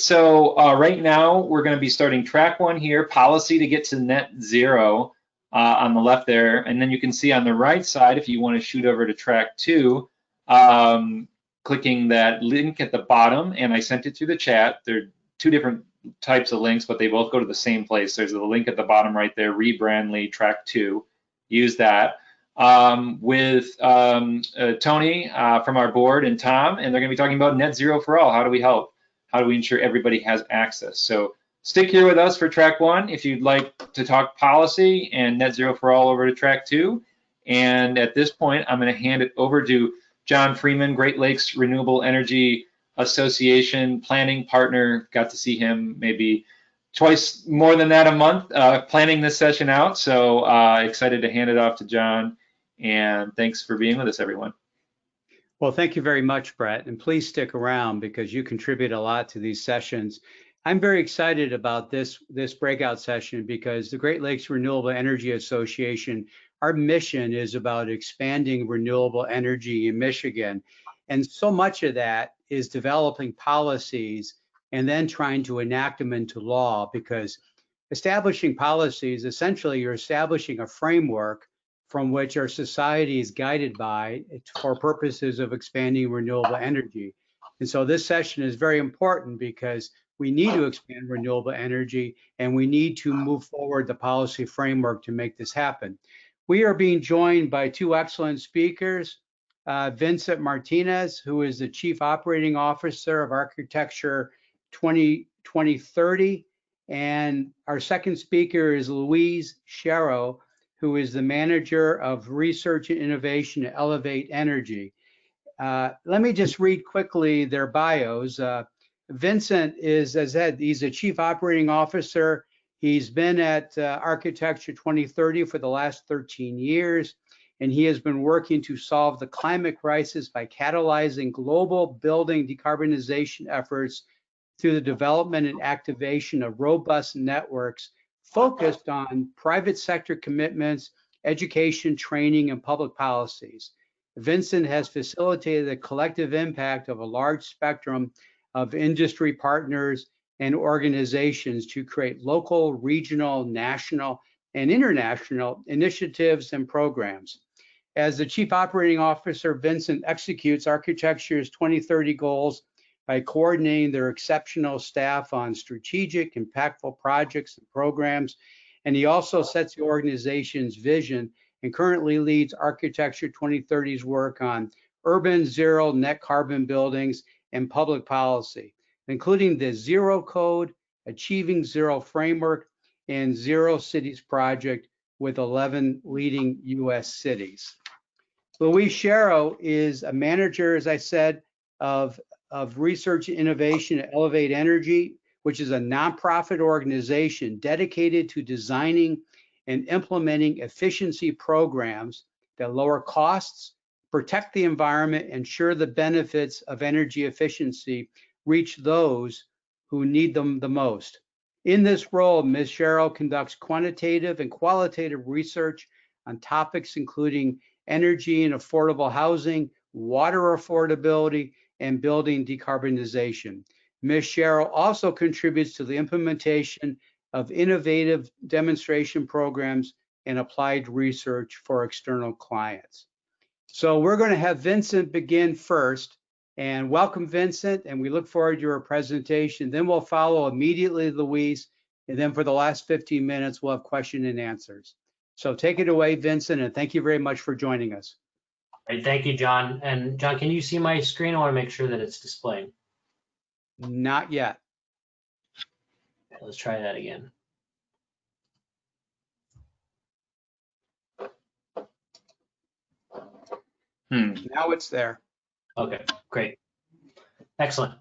So right now we're going to be starting track 1 here, policy to get to net zero on the left there. And then you can see on the right side, if you want to shoot over to track 2, clicking that link at the bottom, and I sent it through the chat. There are 2 different types of links, but they both go to the same place. There's a link at the bottom right there, rebrandly track 2. Use that. With Tony from our board and Tom, and they're going to be talking about net zero for all. How do we help? How do we ensure everybody has access? So stick here with us for track 1 if you'd like to talk policy and net zero for all over to track 2. And at this point, I'm going to hand it over to John Freeman, Great Lakes Renewable Energy Association planning partner. Got to see him maybe twice more than that a month planning this session out. So excited to hand it off to John. And thanks for being with us, everyone. Well, thank you very much, Brett, and please stick around because you contribute a lot to these sessions. I'm very excited about this breakout session because the Great Lakes Renewable Energy Association, our mission is about expanding renewable energy in Michigan. And so much of that is developing policies and then trying to enact them into law, because establishing policies, essentially you're establishing a framework from which our society is guided by for purposes of expanding renewable energy. And so this session is very important because we need to expand renewable energy and we need to move forward the policy framework to make this happen. We are being joined by 2 excellent speakers, Vincent Martinez, who is the Chief Operating Officer of Architecture 2030, and our second speaker is Louise Sharrow, who is the Manager of Research and Innovation at Elevate Energy. Let me just read quickly their bios. Vincent is, as I said, he's a Chief Operating Officer. He's been at Architecture 2030 for the last 13 years, and he has been working to solve the climate crisis by catalyzing global building decarbonization efforts through the development and activation of robust networks focused on private sector commitments, education, training, and public policies. Vincent has facilitated the collective impact of a large spectrum of industry partners and organizations to create local, regional, national, and international initiatives and programs. As the Chief Operating Officer, Vincent executes Architecture's 2030 goals by coordinating their exceptional staff on strategic, impactful projects and programs. And he also sets the organization's vision and currently leads Architecture 2030's work on urban zero net carbon buildings and public policy, including the Zero Code, Achieving Zero Framework, and Zero Cities Project with 11 leading US cities. Louise Sharrow is a manager, as I said, of research and innovation at Elevate Energy, which is a nonprofit organization dedicated to designing and implementing efficiency programs that lower costs, protect the environment, ensure the benefits of energy efficiency reach those who need them the most. In this role, Ms. Sharrow conducts quantitative and qualitative research on topics including energy and affordable housing, water affordability, and building decarbonization. Ms. Sharrow also contributes to the implementation of innovative demonstration programs and applied research for external clients. So we're going to have Vincent begin first, and welcome, Vincent, and we look forward to your presentation. Then we'll follow immediately Louise, and then for the last 15 minutes, we'll have question and answers. So take it away, Vincent, and thank you very much for joining us. Great, thank you, John. And John, can you see my screen? I want to make sure that it's displaying. Not yet. Let's try that again. Now it's there. Okay, great. Excellent.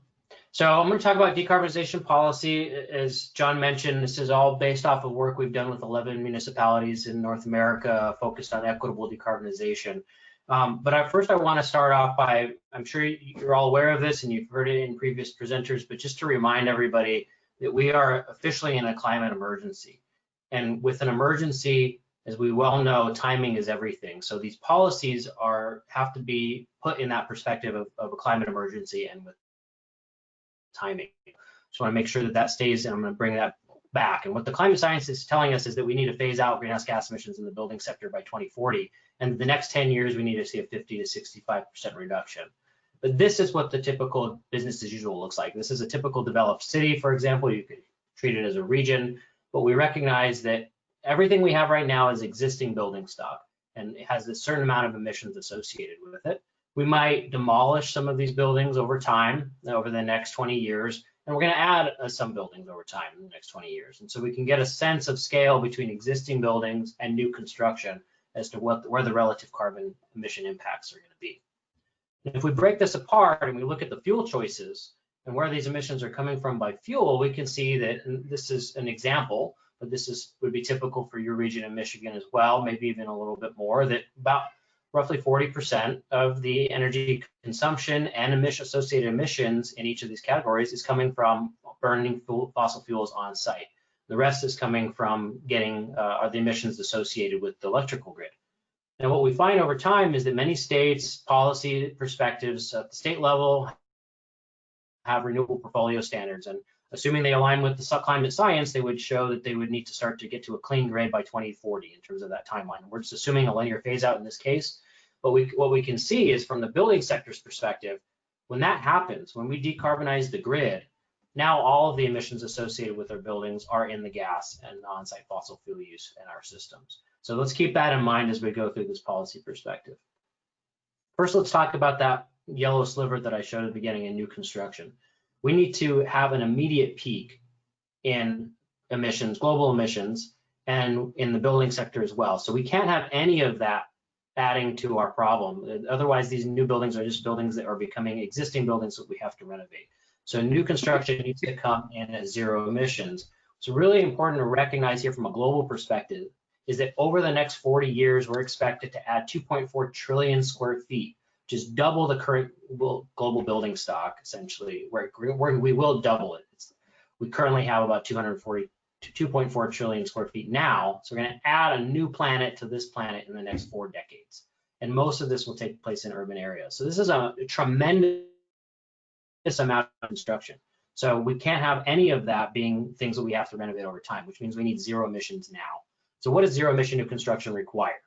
So I'm going to talk about decarbonization policy. As John mentioned, this is all based off of work we've done with 11 municipalities in North America focused on equitable decarbonization. But first I want to start off by, I'm sure you're all aware of this and you've heard it in previous presenters, but just to remind everybody that we are officially in a climate emergency. And with an emergency, as we well know, timing is everything. So these policies have to be put in that perspective of a climate emergency and with timing. Just want to make sure that that stays, and I'm going to bring that back. And what the climate science is telling us is that we need to phase out greenhouse gas emissions in the building sector by 2040. And the next 10 years, we need to see a 50 to 65% reduction. But this is what the typical business as usual looks like. This is a typical developed city, for example. You could treat it as a region, but we recognize that everything we have right now is existing building stock, and it has a certain amount of emissions associated with it. We might demolish some of these buildings over time, over the next 20 years, and we're going to add some buildings over time in the next 20 years. And so we can get a sense of scale between existing buildings and new construction as to where the relative carbon emission impacts are going to be. And if we break this apart and we look at the fuel choices and where these emissions are coming from by fuel, we can see that, and this is an example, but this would be typical for your region in Michigan as well, maybe even a little bit more, that about roughly 40% of the energy consumption and associated emissions in each of these categories is coming from burning fossil fuels on site. The rest is coming from are the emissions associated with the electrical grid. And what we find over time is that many states' policy perspectives at the state level have renewable portfolio standards, and assuming they align with the climate science, they would show that they would need to start to get to a clean grid by 2040 in terms of that timeline. We're just assuming a linear phase out in this case, but what we can see is from the building sector's perspective, when that happens, when we decarbonize the grid, now all of the emissions associated with our buildings are in the gas and on-site fossil fuel use in our systems. So let's keep that in mind as we go through this policy perspective. First, let's talk about that yellow sliver that I showed at the beginning in new construction. We need to have an immediate peak in emissions, global emissions, and in the building sector as well. So we can't have any of that adding to our problem. Otherwise, these new buildings are just buildings that are becoming existing buildings that we have to renovate. So new construction needs to come in at zero emissions. So really important to recognize here from a global perspective is that over the next 40 years, we're expected to add 2.4 trillion square feet, which is double the current global building stock, essentially. We will double it. We currently have about 2.4 trillion square feet now, so we're going to add a new planet to this planet in the next 4 decades. And most of this will take place in urban areas. So this is a tremendous amount of construction. So we can't have any of that being things that we have to renovate over time, which means we need zero emissions now. So what does zero emission new construction require?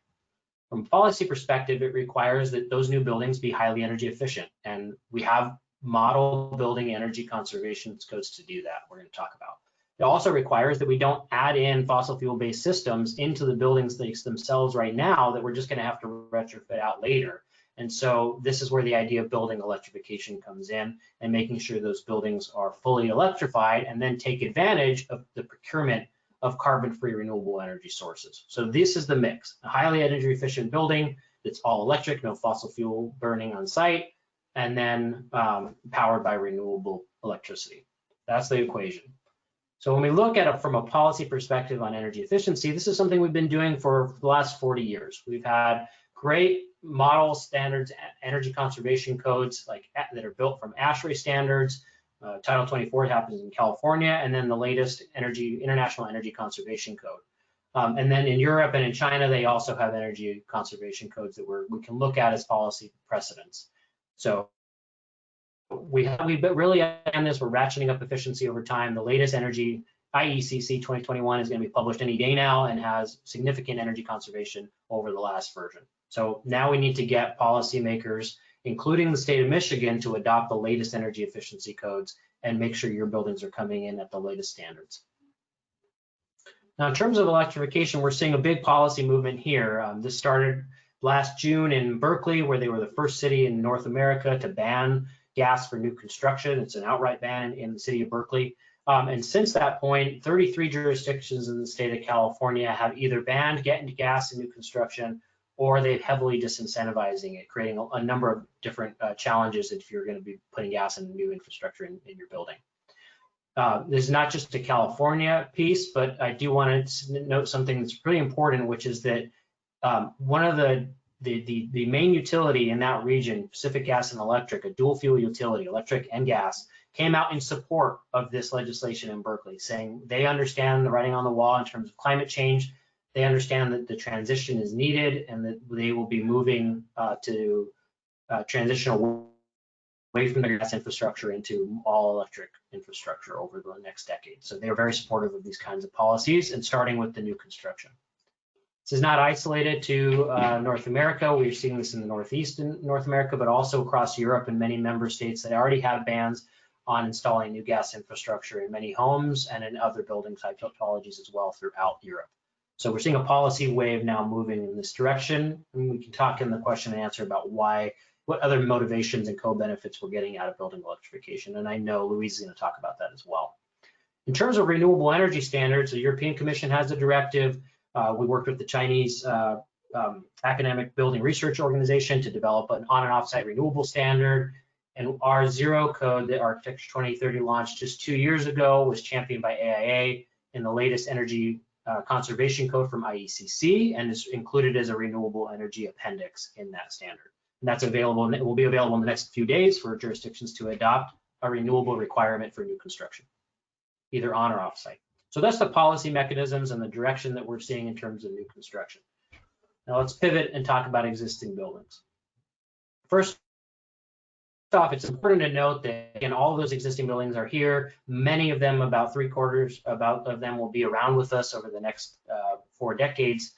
From a policy perspective, it requires that those new buildings be highly energy efficient. And we have model building energy conservation codes to do that, we're going to talk about. It also requires that we don't add in fossil fuel-based systems into the buildings themselves right now that we're just going to have to retrofit out later. And so this is where the idea of building electrification comes in and making sure those buildings are fully electrified and then take advantage of the procurement of carbon-free renewable energy sources. So this is the mix, a highly energy efficient building that's all electric, no fossil fuel burning on site, and then powered by renewable electricity. That's the equation. So when we look at it from a policy perspective on energy efficiency, this is something we've been doing for the last 40 years. We've had great model standards, energy conservation codes that are built from ASHRAE standards. Title 24 happens in California, and then the latest International Energy Conservation Code. And then in Europe and in China, they also have energy conservation codes that we can look at as policy precedents. So we've really done this. We're ratcheting up efficiency over time. The latest energy IECC 2021 is going to be published any day now and has significant energy conservation over the last version. So now we need to get policymakers, including the state of Michigan, to adopt the latest energy efficiency codes and make sure your buildings are coming in at the latest standards. Now, in terms of electrification, we're seeing a big policy movement here. This started last June in Berkeley, where they were the first city in North America to ban gas for new construction. It's an outright ban in the city of Berkeley. And since that point, 33 jurisdictions in the state of California have either banned getting gas in new construction, or they're heavily disincentivizing it, creating a number of different challenges if you're going to be putting gas in new infrastructure in your building. This is not just a California piece, but I do want to note something that's really important, which is that one of the main utility in that region, Pacific Gas and Electric, a dual fuel utility, electric and gas, came out in support of this legislation in Berkeley, saying they understand the writing on the wall in terms of climate change. They understand that the transition is needed and that they will be moving to transitional away from the gas infrastructure into all electric infrastructure over the next decade. So they're very supportive of these kinds of policies, and starting with the new construction. This is not isolated to North America. We're seeing this in the Northeast in North America, but also across Europe and many member states that already have bans on installing new gas infrastructure in many homes and in other building typologies as well throughout Europe. So we're seeing a policy wave now moving in this direction. And we can talk in the question and answer about what other motivations and co-benefits we're getting out of building electrification. And I know Louise is going to talk about that as well. In terms of renewable energy standards, the European Commission has a directive. We worked with the Chinese Academic Building Research Organization to develop an on and off-site renewable standard. And our Zero Code that Architecture 2030 launched just 2 years ago was championed by AIA in the latest energy conservation code from IECC, and is included as a renewable energy appendix in that standard. And that's available, and it will be available in the next few days for jurisdictions to adopt a renewable requirement for new construction, either on or off-site. So that's the policy mechanisms and the direction that we're seeing in terms of new construction. Now let's pivot and talk about existing buildings. First off, it's important to note that, again, all of those existing buildings are here. Many of them, about 3/4 of them, will be around with us over the next 4 decades.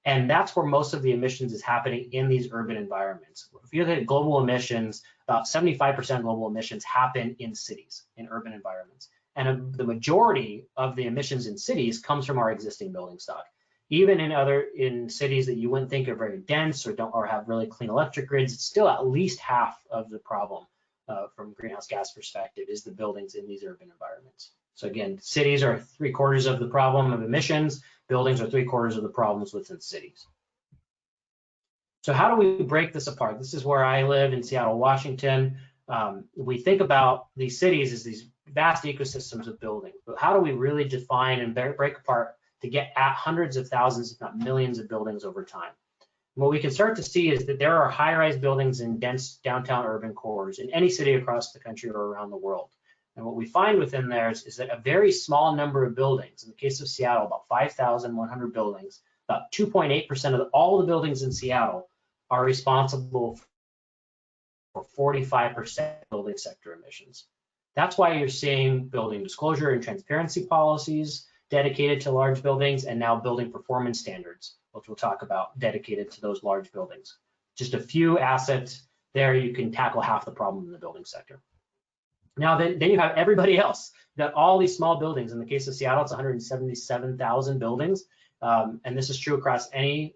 And that's where most of the emissions is happening in these urban environments. If you look at global emissions, about 75% of global emissions happen in cities, in urban environments. And the majority of the emissions in cities comes from our existing building stock. Even in cities that you wouldn't think are very dense or have really clean electric grids, it's still at least half of the problem from greenhouse gas perspective is the buildings in these urban environments. So again, cities are 3/4 of the problem of emissions. Buildings are 3/4 of the problems within cities. So how do we break this apart? This is where I live in Seattle, Washington. We think about these cities as these vast ecosystems of buildings, but how do we really define and break apart to get at hundreds of thousands, if not millions of buildings over time? What we can start to see is that there are high-rise buildings in dense downtown urban cores in any city across the country or around the world. And what we find within there is that a very small number of buildings, in the case of Seattle, about 5,100 buildings, about 2.8% of all the buildings in Seattle are responsible for 45% building sector emissions. That's why you're seeing building disclosure and transparency policies dedicated to large buildings, and now building performance standards, which we'll talk about, dedicated to those large buildings. Just a few assets there, you can tackle half the problem in the building sector. Now, then you have everybody else, that all these small buildings. In the case of Seattle, it's 177,000 buildings, and this is true across any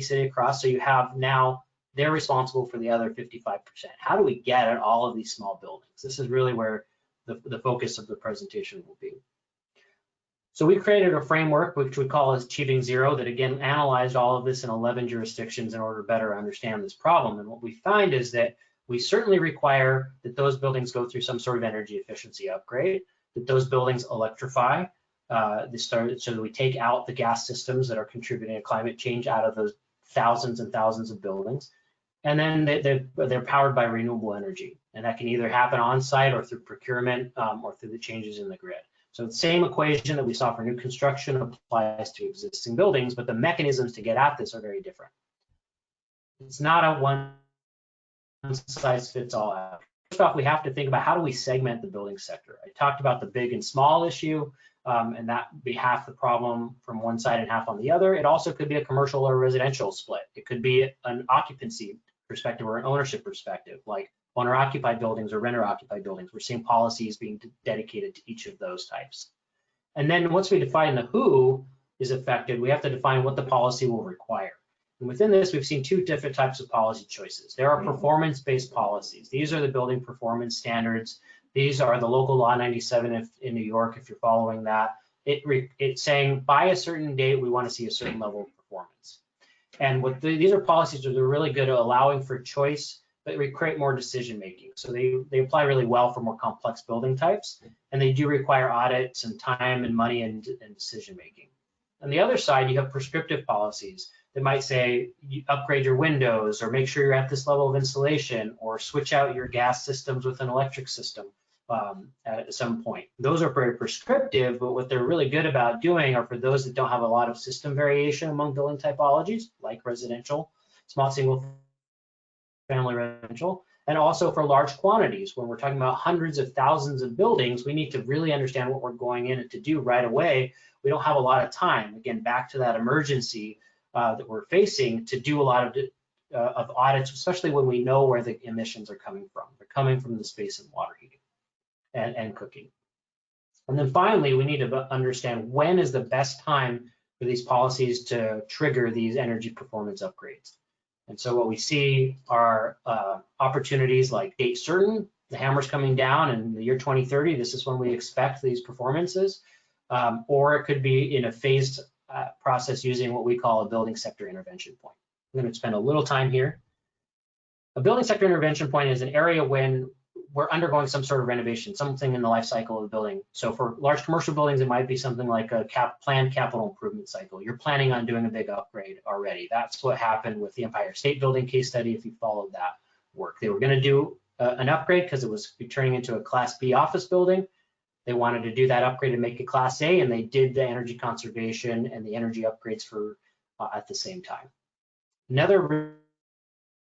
city across. So you have now, they're responsible for the other 55%. How do we get at all of these small buildings? This is really where the focus of the presentation will be. So we created a framework, which we call Achieving Zero, that again analyzed all of this in 11 jurisdictions in order to better understand this problem. And what we find is that we certainly require that those buildings go through some sort of energy efficiency upgrade, that those buildings electrify, so that we take out the gas systems that are contributing to climate change out of those thousands and thousands of buildings. And then they're powered by renewable energy. And that can either happen on site or through procurement or through the changes in the grid. So the same equation that we saw for new construction applies to existing buildings, but the mechanisms to get at this are very different. It's not a one-size-fits-all. First off, we have to think about how do we segment the building sector. I talked about the big and small issue, and that would be half the problem from one side and half on the other. It also could be a commercial or residential split. It could be an occupancy perspective or an ownership perspective, like owner-occupied buildings or renter-occupied buildings. We're seeing policies being dedicated to each of those types. And then once we define the who is affected, we have to define what the policy will require. And within this, we've seen 2 different types of policy choices. There are performance-based policies. These are the building performance standards. These are the local law 97 in New York, if you're following that. It's saying by a certain date, we want to see a certain level of performance. And these are policies that are really good at allowing for choice, but we create more decision making. So they apply really well for more complex building types, and they do require audits and time and money and decision making. On the other side, you have prescriptive policies that might say you upgrade your windows or make sure you're at this level of insulation or switch out your gas systems with an electric system at some point. Those are very prescriptive, but what they're really good about doing are for those that don't have a lot of system variation among building typologies, like residential, small single family residential, And also for large quantities, when we're talking about hundreds of thousands of buildings, we need to really understand what we're going in to do right away. We don't have a lot of time. Again, back to that emergency that we're facing to do a lot of audits, especially when we know where the emissions are coming from. They're coming from the space and water heating and cooking. And then finally, we need to understand when is the best time for these policies to trigger these energy performance upgrades. And so what we see are opportunities like date certain, the hammer's coming down in the year 2030, this is when we expect these performances, or it could be in a phased process using what we call a building sector intervention point. I'm going to spend a little time here. A building sector intervention point is an area when we're undergoing some sort of renovation, something in the life cycle of the building. So for large commercial buildings, it might be something like a planned capital improvement cycle. You're planning on doing a big upgrade already. That's what happened with the Empire State Building case study, if you followed that work. They were going to do an upgrade because it was turning into a Class B office building. They wanted to do that upgrade and make it Class A, and they did the energy conservation and the energy upgrades for at the same time. Another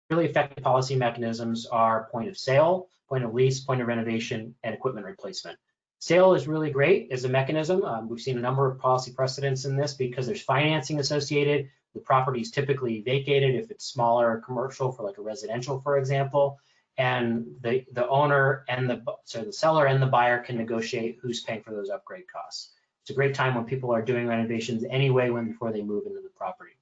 really effective policy mechanisms are point of sale, point of lease, point of renovation, and equipment replacement. Sale is really great as a mechanism. We've seen a number of policy precedents in this because there's financing associated. The property is typically vacated if it's smaller commercial for like a residential, for example, and the owner and the seller and the buyer can negotiate who's paying for those upgrade costs. It's a great time when people are doing renovations anyway before they move into the property.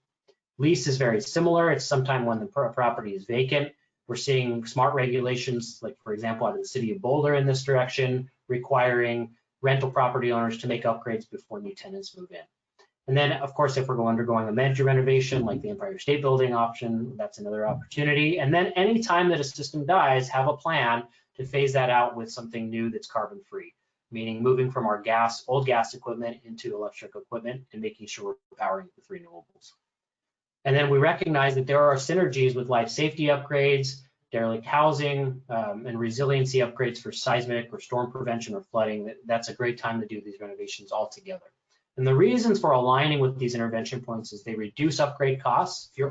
Lease is very similar. It's sometime when the property is vacant. We're seeing smart regulations, like for example, out of the city of Boulder in this direction, requiring rental property owners to make upgrades before new tenants move in. And then, of course, if we're undergoing a major renovation, like the Empire State Building option, that's another opportunity. And then any time that a system dies, have a plan to phase that out with something new that's carbon free, meaning moving from our old gas equipment into electric equipment and making sure we're powering with renewables. And then we recognize that there are synergies with life safety upgrades, derelict housing, and resiliency upgrades for seismic or storm prevention or flooding. That's a great time to do these renovations all together. And the reasons for aligning with these intervention points is they reduce upgrade costs. If you're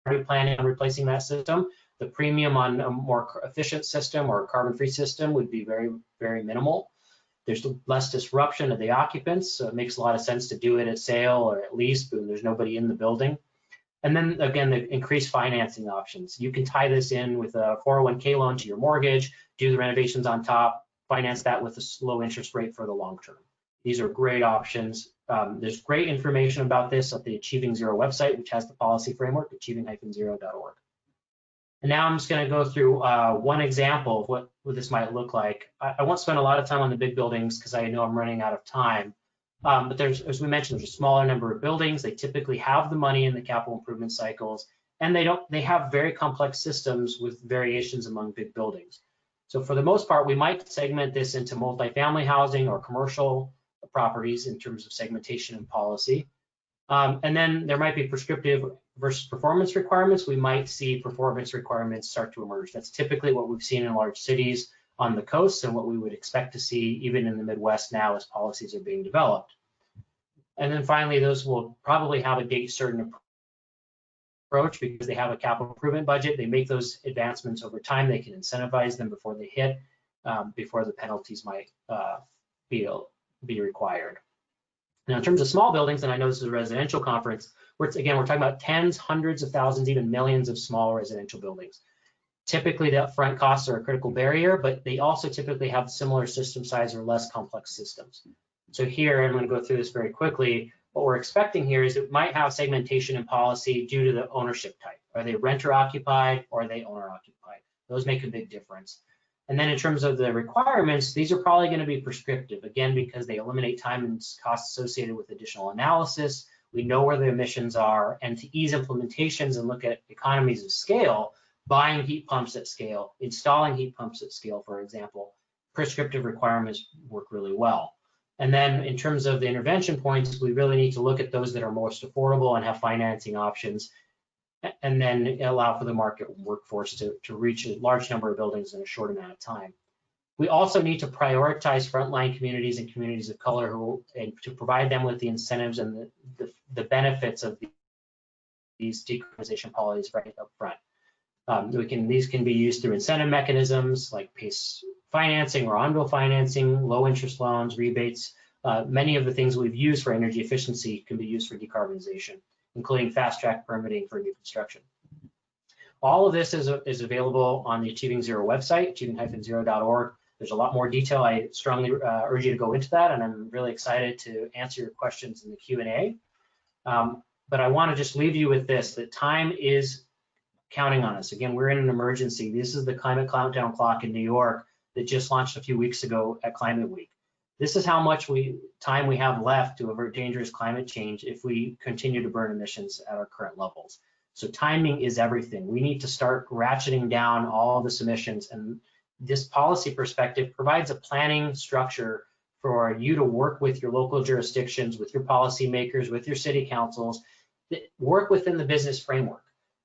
already planning on replacing that system, the premium on a more efficient system or a carbon-free system would be very, very minimal. There's less disruption of the occupants, so it makes a lot of sense to do it at sale or at lease when there's nobody in the building. And then again, the increased financing options. You can tie this in with a 401k loan to your mortgage, do the renovations on top, finance that with a low interest rate for the long term. These are great options. There's great information about this at the Achieving Zero website, which has the policy framework, achieving-zero.org. And now I'm just going to go through one example of what this might look like. I won't spend a lot of time on the big buildings because I know I'm running out of time. But there's, as we mentioned, there's a smaller number of buildings. They typically have the money in the capital improvement cycles, and they have very complex systems with variations among big buildings. So for the most part, we might segment this into multifamily housing or commercial properties in terms of segmentation and policy. And then there might be prescriptive versus performance requirements. We might see performance requirements start to emerge. That's typically what we've seen in large cities on the coast and what we would expect to see even in the Midwest now as policies are being developed. And then finally, those will probably have a date certain approach because they have a capital improvement budget. They make those advancements over time. They can incentivize them before they hit, before the penalties might be required. Now, in terms of small buildings, and I know this is a residential conference, we're talking about tens, hundreds of thousands, even millions of small residential buildings. Typically, the upfront costs are a critical barrier, but they also typically have similar system size or less complex systems. So here, I'm going to go through this very quickly. What we're expecting here is it might have segmentation in policy due to the ownership type. Are they renter occupied or are they owner occupied? Those make a big difference. And then in terms of the requirements, these are probably going to be prescriptive, again, because they eliminate time and costs associated with additional analysis. We know where the emissions are, and to ease implementations and look at economies of scale, buying heat pumps at scale, installing heat pumps at scale, for example, prescriptive requirements work really well. And then in terms of the intervention points, we really need to look at those that are most affordable and have financing options, and then allow for the market workforce to reach a large number of buildings in a short amount of time. We also need to prioritize frontline communities and communities of color and to provide them with the incentives and the benefits of these decarbonization policies right up front. These can be used through incentive mechanisms like PACE financing or on-bill financing, low interest loans, rebates. Many of the things we've used for energy efficiency can be used for decarbonization, including fast-track permitting for new construction. All of this is available on the Achieving Zero website, achieving-zero.org. There's a lot more detail. I strongly urge you to go into that, and I'm really excited to answer your questions in the Q&A. But I want to just leave you with this, that time is counting on us. Again, we're in an emergency. This is the climate countdown clock in New York that just launched a few weeks ago at Climate Week. This is how much time we have left to avert dangerous climate change if we continue to burn emissions at our current levels. So timing is everything. We need to start ratcheting down all this emissions, and this policy perspective provides a planning structure for you to work with your local jurisdictions, with your policymakers, with your city councils, that work within the business framework.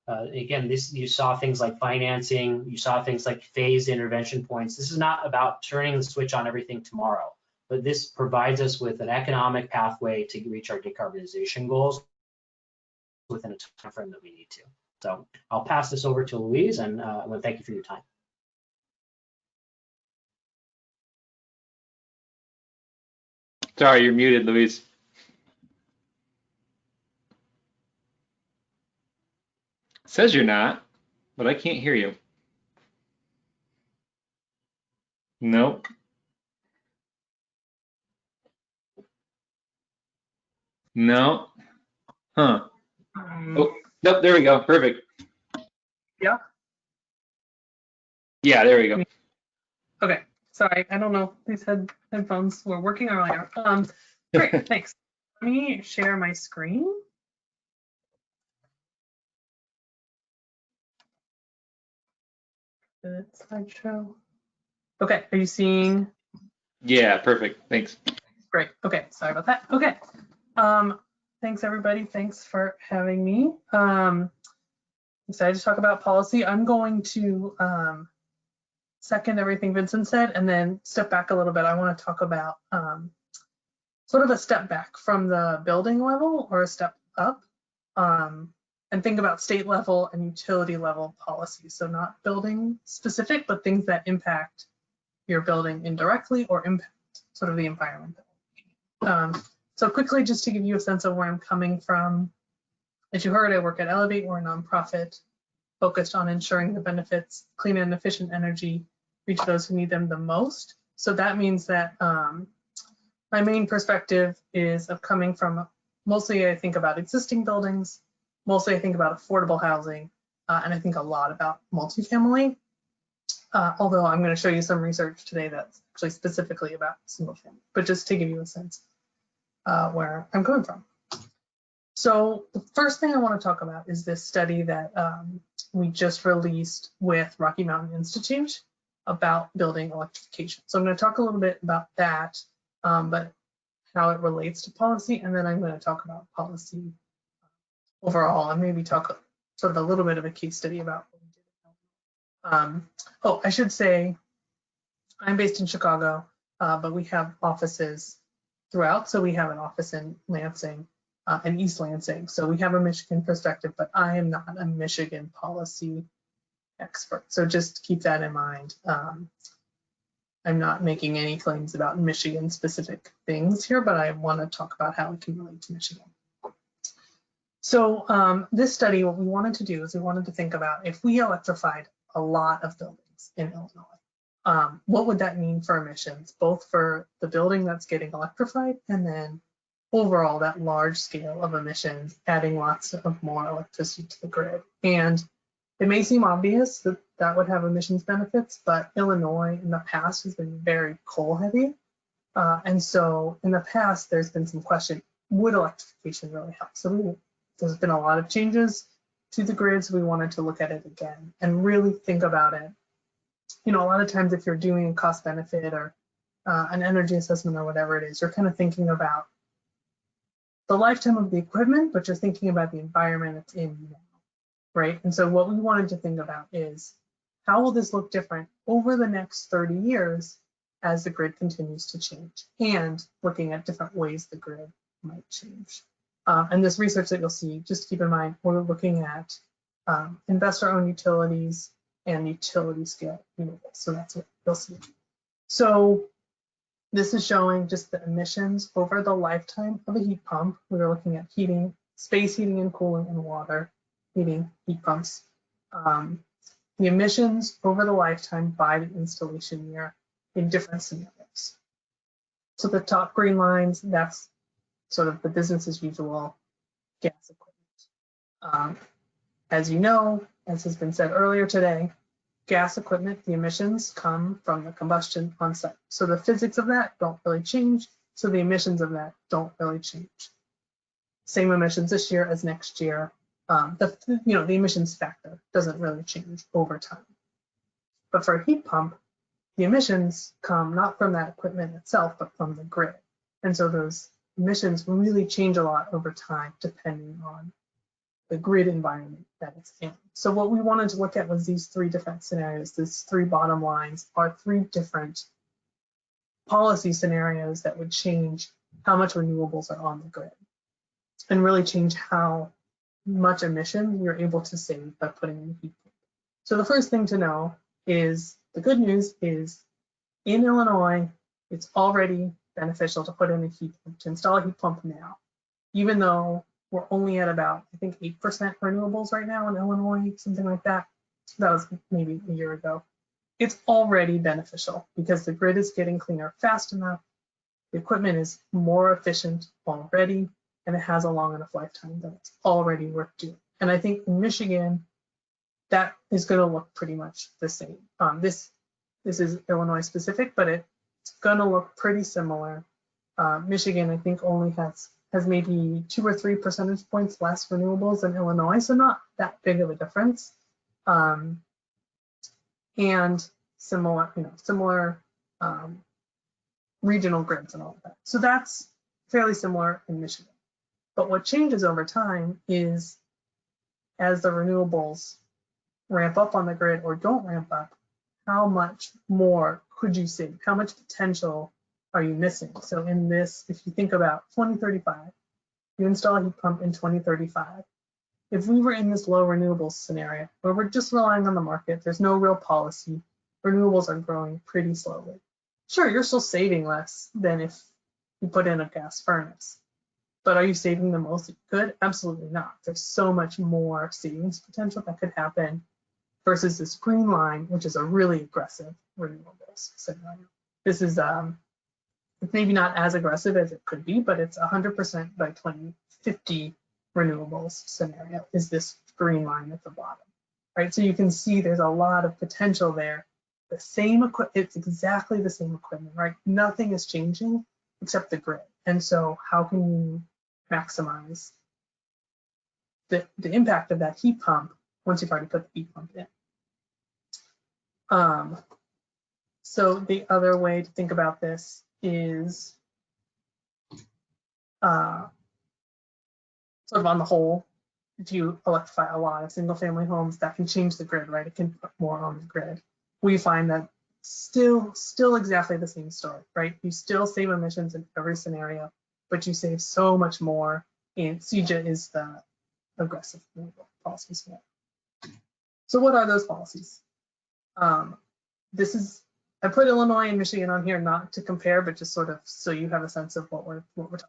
Again, you saw things like financing, you saw things like phased intervention points. This is not about turning the switch on everything tomorrow, but this provides us with an economic pathway to reach our decarbonization goals within a time frame that we need to. So I'll pass this over to Louise, and I want to thank you for your time. Sorry, you're muted, Louise. It says you're not, but I can't hear you. Nope. No. Huh. Oh, nope, there we go. Perfect. Yeah? Yeah, there we go. Okay, sorry, I don't know. These headphones were working earlier. Great, thanks. Let me share my screen. Slideshow. Okay, are you seeing? Yeah, perfect. Thanks. Great. Okay, sorry about that. Okay. Thanks everybody. Thanks for having me. Excited to talk about policy. I'm going to second everything Vincent said and then step back a little bit. I want to talk about sort of a step back from the building level or a step up, and think about state level and utility level policies. So not building specific, but things that impact your building indirectly or impact sort of the environment. So quickly, just to give you a sense of where I'm coming from, as you heard, I work at Elevate. We're a nonprofit focused on ensuring the benefits, clean and efficient energy reach those who need them the most. So that means that my main perspective is of coming from, mostly I think about existing buildings, mostly I think about affordable housing, and I think a lot about multifamily. Although I'm going to show you some research today that's actually specifically about single family, but just to give you a sense where I'm coming from. So the first thing I want to talk about is this study that we just released with Rocky Mountain Institute about building electrification. So I'm going to talk a little bit about that, but how it relates to policy, and then I'm going to talk about policy overall, and maybe talk sort of a little bit of a case study about what we did. Oh, I should say, I'm based in Chicago, but we have offices throughout. So we have an office in Lansing and East Lansing. So we have a Michigan perspective, but I am not a Michigan policy expert. So just keep that in mind. I'm not making any claims about Michigan specific things here, but I want to talk about how it can relate to Michigan. So this study, what we wanted to do is we wanted to think about if we electrified a lot of buildings in Illinois, what would that mean for emissions, both for the building that's getting electrified and then overall that large scale of emissions, adding lots of more electricity to the grid. And it may seem obvious that that would have emissions benefits, but Illinois in the past has been very coal heavy. And so in the past, there's been some question, would electrification really help? So there's been a lot of changes to the grid, so we wanted to look at it again and really think about it. You know, a lot of times if you're doing a cost benefit or an energy assessment or whatever it is, you're kind of thinking about the lifetime of the equipment, but you're thinking about the environment it's in now, right? And so what we wanted to think about is how will this look different over the next 30 years as the grid continues to change, and looking at different ways the grid might change. And this research that you'll see, just keep in mind, we're looking at investor-owned utilities, and utility scale renewables. So that's what you'll see. So this is showing just the emissions over the lifetime of a heat pump. We are looking at heating, space heating and cooling, and water heating heat pumps. The emissions over the lifetime by the installation year in different scenarios. So the top green lines, that's sort of the business as usual gas equipment. As you know, as has been said earlier today, gas equipment, the emissions come from the combustion on site. So the physics of that don't really change. So the emissions of that don't really change. Same emissions this year as next year. The emissions factor doesn't really change over time. But for a heat pump, the emissions come not from that equipment itself, but from the grid. And so those emissions really change a lot over time, depending on the grid environment that it's in. So what we wanted to look at was these three different scenarios. These three bottom lines are three different policy scenarios that would change how much renewables are on the grid and really change how much emission you're able to save by putting in heat pump. So the first thing to know is the good news is in Illinois, it's already beneficial to put in a heat pump, to install a heat pump now, even though we're only at about, I think, 8% renewables right now in Illinois, something like that. That was maybe a year ago. It's already beneficial because the grid is getting cleaner fast enough, the equipment is more efficient already, and it has a long enough lifetime that it's already worth doing. And I think in Michigan, that is going to look pretty much the same. This is Illinois specific, but it's going to look pretty similar. Michigan, I think, only has maybe 2 or 3 percentage points less renewables than Illinois, so not that big of a difference. And similar regional grids and all of that. So that's fairly similar in Michigan. But what changes over time is as the renewables ramp up on the grid or don't ramp up, how much more could you save? How much potential are you missing? So in this, if you think about 2035, you install a heat pump in 2035. If we were in this low renewables scenario where we're just relying on the market, there's no real policy, renewables are growing pretty slowly. Sure, you're still saving less than if you put in a gas furnace, but are you saving the most you could? Absolutely not. There's so much more savings potential that could happen versus this green line, which is a really aggressive renewables scenario. This is it's maybe not as aggressive as it could be, but it's 100% by 2050 renewables scenario is this green line at the bottom, right? So you can see there's a lot of potential there. The same equipment, it's exactly the same equipment, right? Nothing is changing except the grid. And so how can you maximize the impact of that heat pump once you've already put the heat pump in? So the other way to think about this is sort of on the whole, if you electrify a lot of single family homes, that can change the grid, right? It can put more on the grid. We find that still exactly the same story, right? You still save emissions in every scenario, but you save so much more. And CEJA is the aggressive policy scenario. So what are those policies? I put Illinois and Michigan on here not to compare, but just sort of so you have a sense of what we're talking about.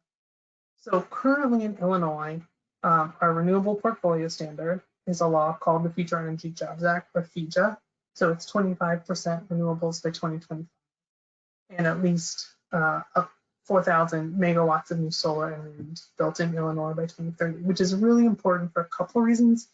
So currently in Illinois, our renewable portfolio standard is a law called the Future Energy Jobs Act, or FEJA. So it's 25% renewables by 2025, and at least 4,000 megawatts of new solar and wind built in Illinois by 2030, which is really important for a couple of reasons,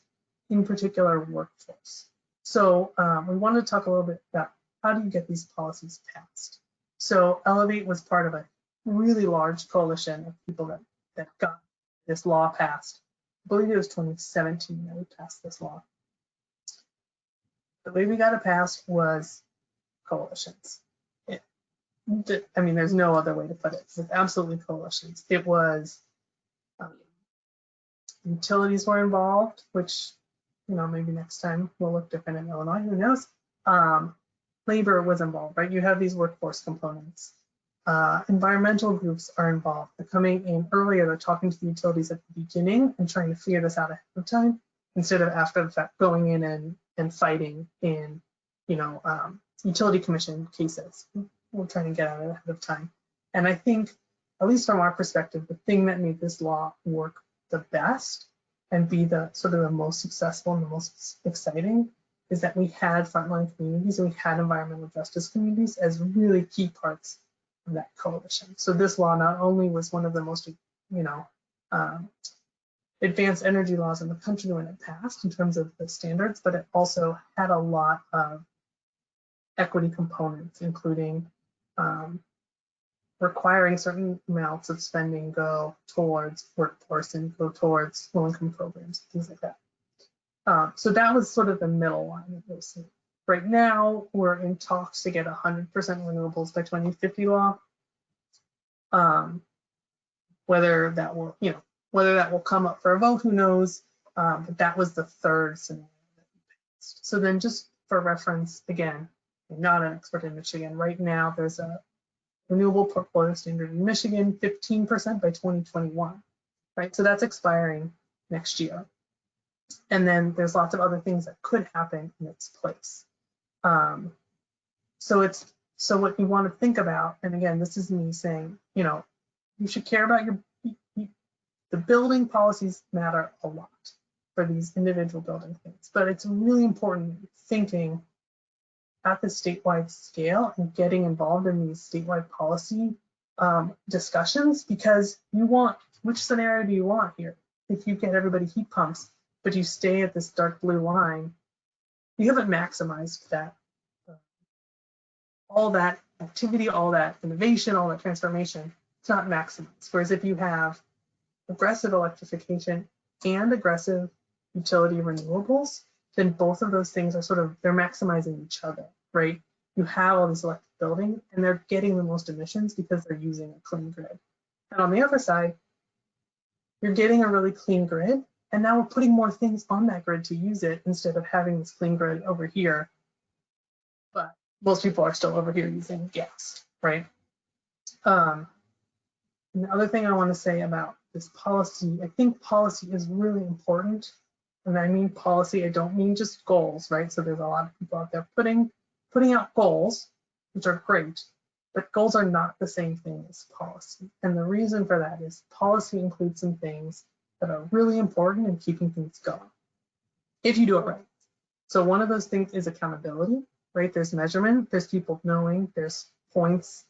in particular workforce. So we wanted to talk a little bit about how do you get these policies passed. So Elevate was part of a really large coalition of people that got this law passed. I believe it was 2017 that we passed this law. The way we got it passed was coalitions. I mean, there's no other way to put it. It's absolutely coalitions. It was utilities were involved, which, you know, maybe next time will look different in Illinois, who knows? Labor was involved, right? You have these workforce components. Environmental groups are involved. They're coming in earlier, they're talking to the utilities at the beginning and trying to figure this out ahead of time. instead of after the fact going in and fighting in, utility commission cases. We're trying to get out of it ahead of time. And I think, at least from our perspective, the thing that made this law work the best and be the sort of the most successful and the most exciting is that we had frontline communities and we had environmental justice communities as really key parts of that coalition. So this law not only was one of the most, advanced energy laws in the country when it passed in terms of the standards, but it also had a lot of equity components, including requiring certain amounts of spending go towards workforce and go towards low-income programs, things like that. So that was sort of the middle line of those things. Right now, we're in talks to get 100% renewables by 2050 law. Whether that will come up for a vote, who knows? But that was the third scenario that we passed. So then, just for reference, again, I'm not an expert in Michigan. Right now, there's a renewable portfolio standard in Michigan, 15% by 2021, right? So that's expiring next year. And then there's lots of other things that could happen in its place. So what you want to think about, and again, this is me saying, you should care about the building policies matter a lot for these individual building things, but it's really important thinking at the statewide scale and getting involved in these statewide policy discussions, because you want, which scenario do you want here? If you get everybody heat pumps, but you stay at this dark blue line, you haven't maximized that, all that activity, all that innovation, all that transformation. It's not maximized. Whereas if you have aggressive electrification and aggressive utility renewables, then both of those things are they're maximizing each other, right? You have all these electric buildings and they're getting the most emissions because they're using a clean grid. And on the other side, you're getting a really clean grid, and now we're putting more things on that grid to use it instead of having this clean grid over here. But most people are still over here using gas, right? And the other thing I want to say about this policy, I think policy is really important. And I mean policy, I don't mean just goals, right? So there's a lot of people out there putting out goals, which are great, but goals are not the same thing as policy. And the reason for that is policy includes some things that are really important in keeping things going, if you do it right. So one of those things is accountability, right? There's measurement, there's people knowing, there's points,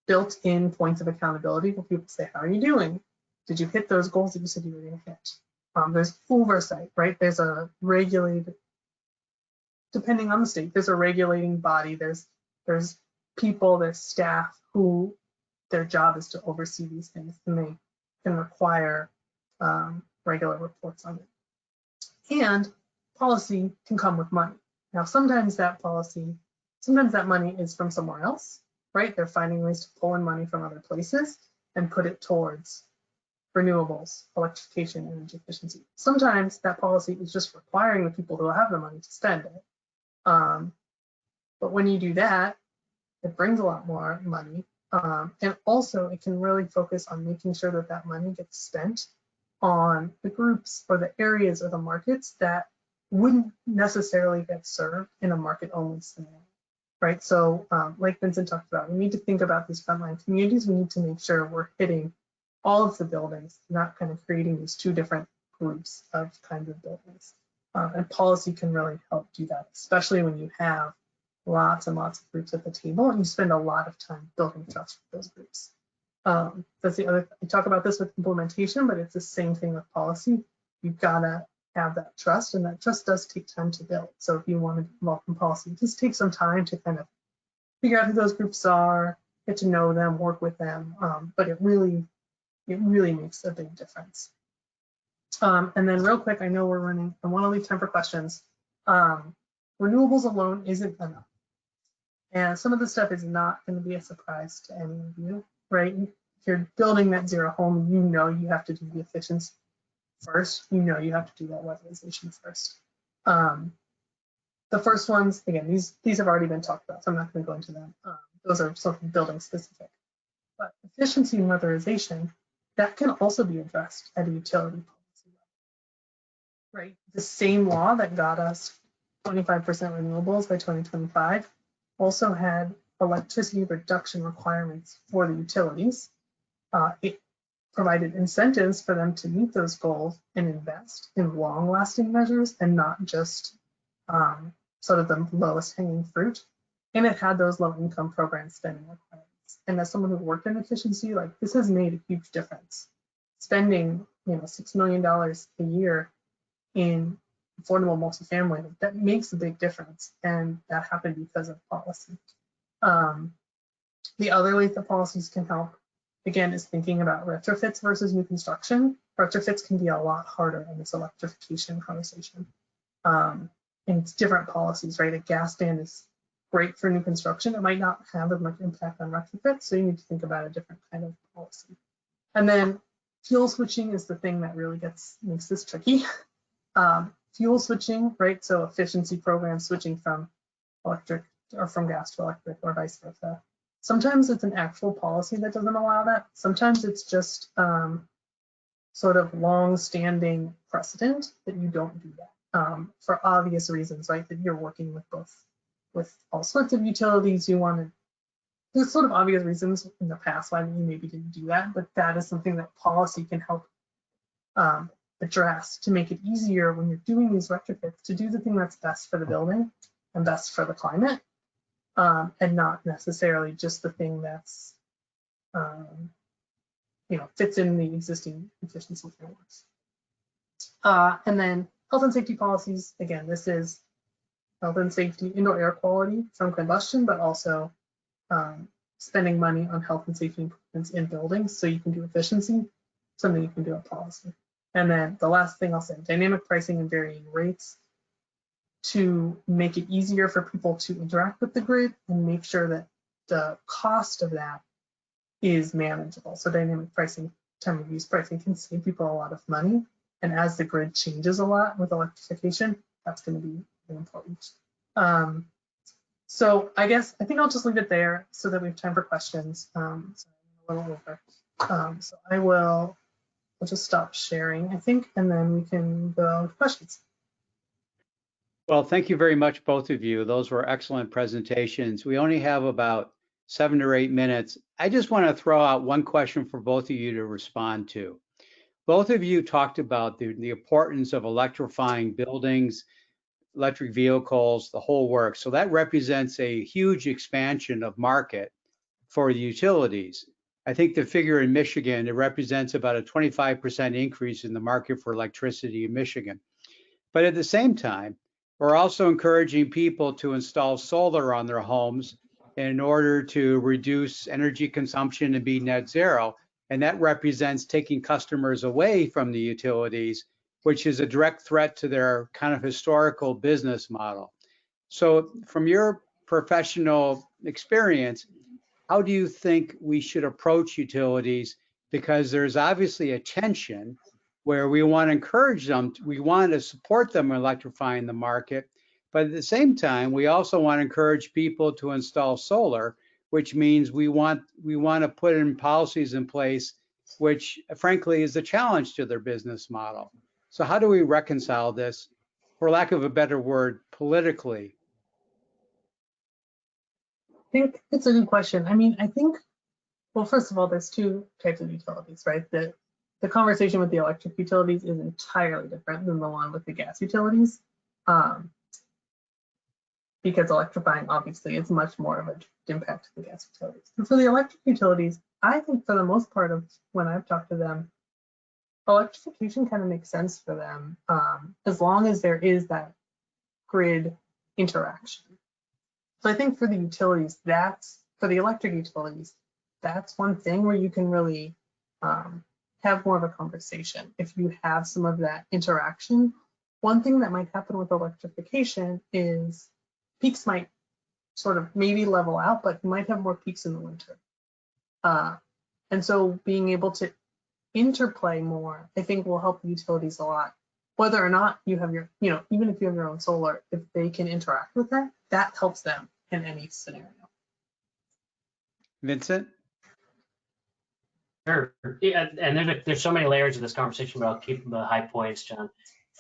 built-in points of accountability where people say, how are you doing? Did you hit those goals that you said you were going to hit? There's oversight, right? There's a regulated, depending on the state, there's a regulating body, there's people, there's staff who their job is to oversee these things, and they can require regular reports on it. And policy can come with money. Now, sometimes that money is from somewhere else, right? They're finding ways to pull in money from other places and put it towards renewables, electrification, energy efficiency. Sometimes that policy is just requiring the people who have the money to spend it. But when you do that, it brings a lot more money. And also it can really focus on making sure that that money gets spent on the groups or the areas or the markets that wouldn't necessarily get served in a market-only scenario, right? So like Vincent talked about, we need to think about these frontline communities. We need to make sure we're hitting all of the buildings, not kind of creating these two different groups of kinds of buildings. And policy can really help do that, especially when you have lots and lots of groups at the table and you spend a lot of time building trust with those groups. That's the other, we talk about this with implementation, but it's the same thing with policy. You've got to have that trust, and that trust does take time to build. So if you want to be involved in policy, it just takes some time to kind of figure out who those groups are, get to know them, work with them, but it really makes a big difference. And then real quick, I know we're running, I want to leave time for questions. Renewables alone isn't enough. And some of the stuff is not going to be a surprise to any of you, right? If you're building net zero home, you know you have to do the efficiency first. You know you have to do that weatherization first. The first ones, again, these have already been talked about, so I'm not going to go into them. Those are something building specific. But efficiency and weatherization, that can also be addressed at a utility policy right? The same law that got us 25% renewables by 2025 also had electricity reduction requirements for the utilities. It provided incentives for them to meet those goals and invest in long-lasting measures and not just sort of the lowest hanging fruit. And it had those low-income program spending requirements. And as someone who worked in efficiency, like this has made a huge difference. Spending, $6 million a year in affordable multifamily, that makes a big difference. And that happened because of policy. The other way that policies can help, again, is thinking about retrofits versus new construction. Retrofits can be a lot harder in this electrification conversation. And it's different policies, right? A gas ban is great for new construction. It might not have as much impact on retrofits, so you need to think about a different kind of policy. And then fuel switching is the thing that really makes this tricky. Fuel switching, right? So efficiency programs switching from electric or from gas to electric or vice versa. Sometimes it's an actual policy that doesn't allow that. Sometimes it's just sort of long-standing precedent that you don't do that for obvious reasons, right? That you're working with all sorts of utilities. There's sort of obvious reasons in the past why you maybe didn't do that, but that is something that policy can help address to make it easier when you're doing these retrofits to do the thing that's best for the building and best for the climate. And not necessarily just the thing that's, fits in the existing efficiency frameworks. And then health and safety policies. Again, this is health and safety, indoor air quality from combustion, but also spending money on health and safety improvements in buildings so you can do efficiency, something you can do at policy. And then the last thing I'll say, dynamic pricing and varying rates, to make it easier for people to interact with the grid and make sure that the cost of that is manageable. So dynamic pricing, time of use pricing can save people a lot of money. And as the grid changes a lot with electrification, that's going to be really important. So I think I'll just leave it there so that we have time for questions. So I'm a little over. So I'll just stop sharing, I think, and then we can go to questions. Well, thank you very much, both of you. Those were excellent presentations. We only have about 7 or 8 minutes. I just want to throw out one question for both of you to respond to. Both of you talked about the importance of electrifying buildings, electric vehicles, the whole works. So that represents a huge expansion of market for the utilities. I think the figure in Michigan, it represents about a 25% increase in the market for electricity in Michigan. But at the same time, we're also encouraging people to install solar on their homes in order to reduce energy consumption and be net zero. And that represents taking customers away from the utilities, which is a direct threat to their kind of historical business model. So from your professional experience, how do you think we should approach utilities? Because there's obviously a tension where we want to encourage them, we want to support them in electrifying the market, but at the same time, we also want to encourage people to install solar, which means we want to put in policies in place, which frankly is a challenge to their business model. So how do we reconcile this, for lack of a better word, politically? I think it's a good question. I mean, well, first of all, there's two types of utilities, right? The conversation with the electric utilities is entirely different than the one with the gas utilities, because electrifying obviously is much more of an impact to the gas utilities. And for the electric utilities, I think for the most part of when I've talked to them, electrification kind of makes sense for them as long as there is that grid interaction. So I think for the utilities, for the electric utilities, that's one thing where you can really have more of a conversation. If you have some of that interaction, one thing that might happen with electrification is peaks might sort of maybe level out, but you might have more peaks in the winter. And so being able to interplay more, I think will help the utilities a lot. Whether or not you have your, even if you have your own solar, if they can interact with that, that helps them in any scenario. Vincent? Sure. Yeah, and there's so many layers of this conversation, but I'll keep the high points, John.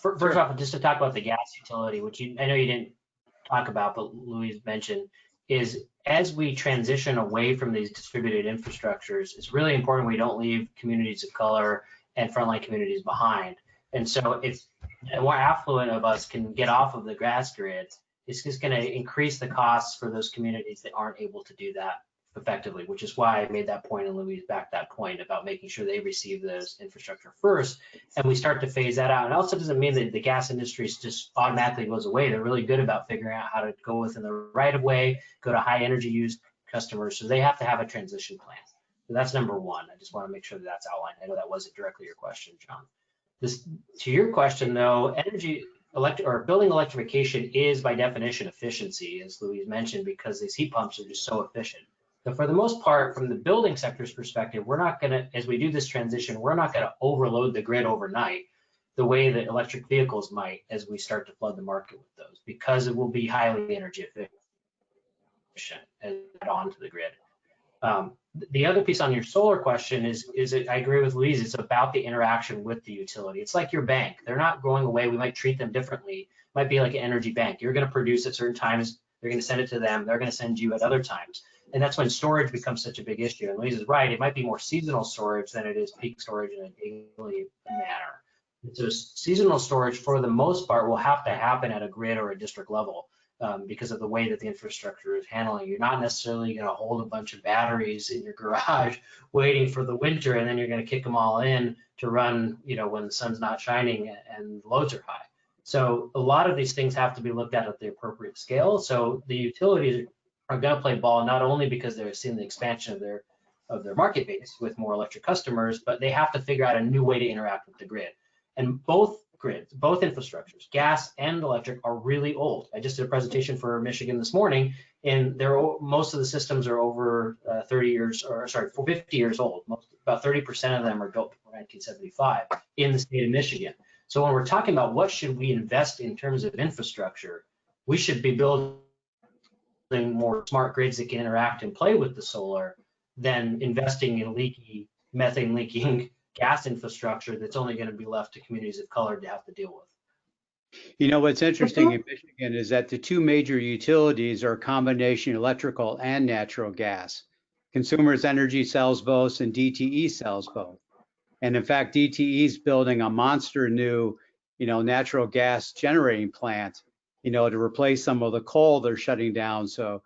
First off, just to talk about the gas utility, which I know you didn't talk about, but Louise mentioned, is as we transition away from these distributed infrastructures, it's really important we don't leave communities of color and frontline communities behind. And so if more affluent of us can get off of the gas grid, it's just going to increase the costs for those communities that aren't able to do that effectively, which is why I made that point and Louise back that point about making sure they receive those infrastructure first, and we start to phase that out. And also doesn't mean that the gas industry just automatically goes away. They're really good about figuring out how to go within the right of way, go to high energy use customers. So they have to have a transition plan. So that's number one. I just want to make sure that that's outlined. I know that wasn't directly your question, John. To your question though, building electrification is by definition efficiency, as Louise mentioned, because these heat pumps are just so efficient. So for the most part, from the building sector's perspective, we're not gonna, as we do this transition, we're not gonna overload the grid overnight the way that electric vehicles might as we start to flood the market with those, because it will be highly energy efficient and add on to the grid. The other piece on your solar question is I agree with Louise, it's about the interaction with the utility. It's like your bank. They're not going away. We might treat them differently. It might be like an energy bank. You're going to produce at certain times. They're going to send it to them. They're going to send you at other times. And that's when storage becomes such a big issue. And Louise is right. It might be more seasonal storage than it is peak storage in a daily manner. So seasonal storage, for the most part, will have to happen at a grid or a district level. Because of the way that the infrastructure is handling. You're not necessarily going to hold a bunch of batteries in your garage waiting for the winter, and then you're going to kick them all in to run, when the sun's not shining and loads are high. So a lot of these things have to be looked at the appropriate scale. So the utilities are going to play ball, not only because they're seeing the expansion of their market base with more electric customers, but they have to figure out a new way to interact with the grid. And both grids, both infrastructures, gas and electric, are really old. I just did a presentation for Michigan this morning, and most of the systems are over 50 years old. About 30% of them are built before 1975 in the state of Michigan. So when we're talking about what should we invest in terms of infrastructure, we should be building more smart grids that can interact and play with the solar than investing in leaky, methane leaking gas infrastructure that's only going to be left to communities of color to have to deal with. What's interesting in Michigan is that the two major utilities are a combination electrical and natural gas. Consumers Energy sells both and DTE sells both. And in fact, DTE is building a monster new, natural gas generating plant, to replace some of the coal they're shutting down. So,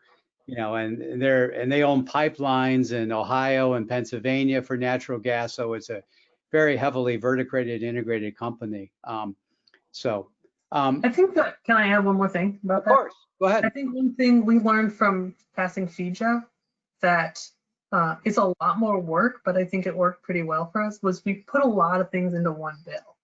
and they own pipelines in Ohio and Pennsylvania for natural gas. So it's a very heavily vertically integrated company. I think that, can I add one more thing about that? Of course, go ahead. I think one thing we learned from passing FEJA that it's a lot more work, but I think it worked pretty well for us, was we put a lot of things into one bill.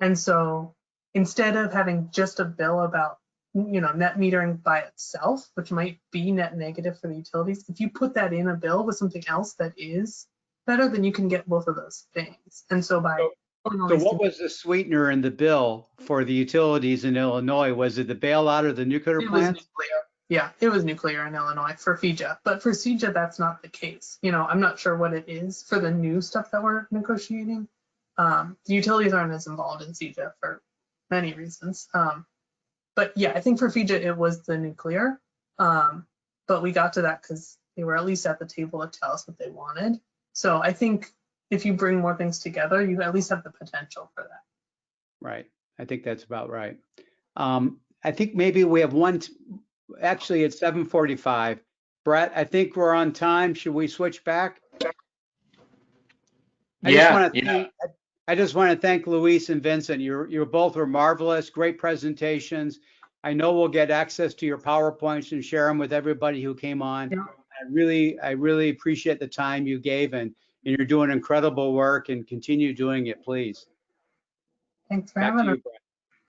And so instead of having just a bill about net metering by itself, which might be net negative for the utilities, if you put that in a bill with something else that is better, then you can get both of those things. And so what was the sweetener in the bill for the utilities in Illinois? Was it the bailout of the nuclear plants? Yeah, it was nuclear in Illinois for FEJA, but for CEJA, that's not the case. I'm not sure what it is for the new stuff that we're negotiating. The utilities aren't as involved in CEJA for many reasons. But yeah, I think for FEJA, it was the nuclear. But we got to that because they were at least at the table to tell us what they wanted. So I think if you bring more things together, you at least have the potential for that. Right. I think that's about right. I think maybe we have one, actually it's 7:45. Brett, I think we're on time. Should we switch back? I just want to thank Louise and Vincent. You both were marvelous, great presentations. I know we'll get access to your PowerPoints and share them with everybody who came on. Yeah. I really appreciate the time you gave, and you're doing incredible work, and continue doing it, please. Thanks for having us.